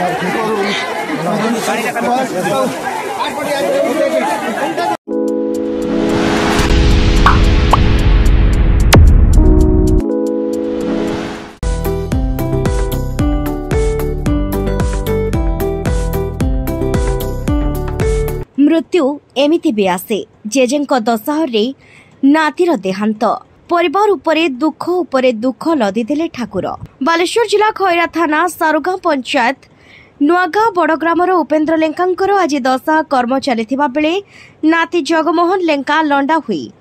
मृत्यु एमिति भी आसे जेजेंको दशहरे नातीर देहांत परिवार उपरे दुख लदी देले ठाकुर। बालेश्वर जिला खैरा थाना सारुगां पंचायत नुआगां बड़ग्रामर उपेन्द्र लेंकांकर आज दशा कर्म चलिथिबा बेले नाती जगमोहन लेंका लंडा हुई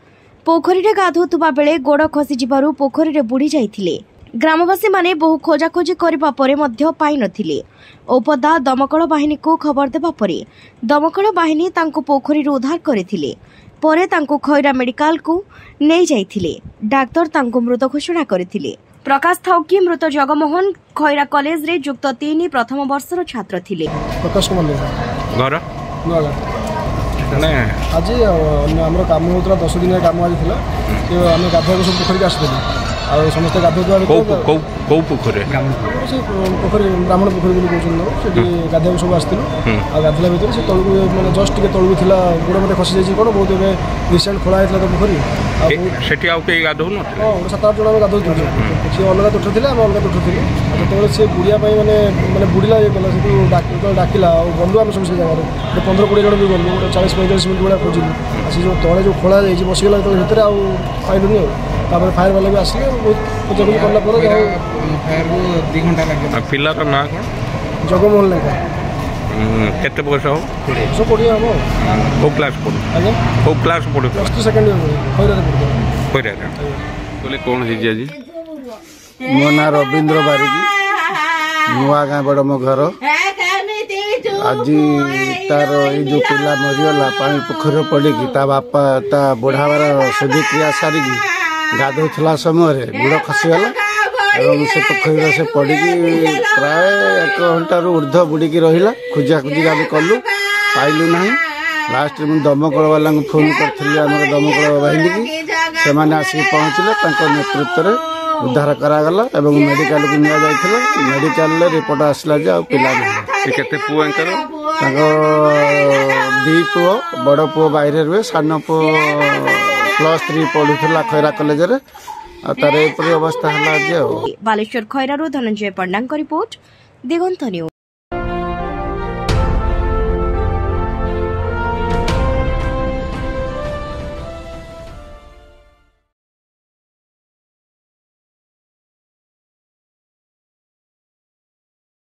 पोखरी गाधुवा बेले गोड़ खसी जिबारु पोखरी बुड़ी जाइथिले। ग्रामवासी माने बहु खोजाखोजी करबा परे मध्य पाई नथिले। ओपदा दमकल बाहिनी को खबर देबा परे दमकल बाहिनी तांको पोखरी उद्धार करथिले। परे तांको खैरा मेडिकल को नहीं जाइथिले। डाक्टर तांको मृत घोषणा करथिले। प्रकाश थाउकी मृत जगमोहन खैरा कॉलेज रे युक्त 3 प्रथम वर्षर छात्र थिले। प्रकाश कुमार घर आज आम काम होता 10 दिन काम आज आम गाधुआ सब पोखरी आसते समस्त गाधुआ पोखरी ब्राह्मण पोखरी कहते गाधुआ सब आसलु गाधला भितर से तलू मैंने जस्ट टे तलू था गोड़ मत खसी जाइए कौन बहुत रिसेंट खोला होता तो पोखरी गाधो 7-8 जन गाधो सी अलग तुठ थे आम अलग तुठ थी जो सी बुड़िया मैंने मैंने बुड़ला ये कला से डाकिला गलु आम सब से जगह 15-20 जन भी गलु 40-45 मिनट भाया खोजिलु से जो तले जो खोला जाइए बसीगला भितर आइलुनि फायर वाला भी आसिले बहुत खोजाखोजी कला 2 घंटा लगे। पिला ना कौन जगमोहन लेंका केते बयस हो 20 हम को क्लास पढ़ो आगे को क्लास पढ़ो प्लस 2 सेकंड ईयर कोइरा बोले कौन है जी मो ना रविंद्र बारिकी नुआगां बड़ मो घर आज तार ये जो पिला मरीगला पानी पोखर पड़ी ता बापा ता बुढ़ावार शुद्धि क्रिया सारिकी गाधोला समय गुड़ खसीगला और से पोखरी से पड़ी प्राय 1 घंटार ऊर्ध बुड़िकी रहा खोजाखोजी आम कलु पाइलु ना लास्ट में दमकल वाला फोन करी आम दमकल बाहिनी की से आसिक पहुँचले नेतृत्व में उद्धार करागला एवं मेडिकल को निया जाइथिला मेडिकल रिपोर्ट आसला जे पिला केते पुआ दी पुओ बड़ पुओ बाहर रुए सान पुओ +3 पढ़ुला खैरा कॉलेज रे तार अवस्था है। बालेश्वर खैरारू धनंजय पंडांक रिपोर्ट दिगंत न्यूज।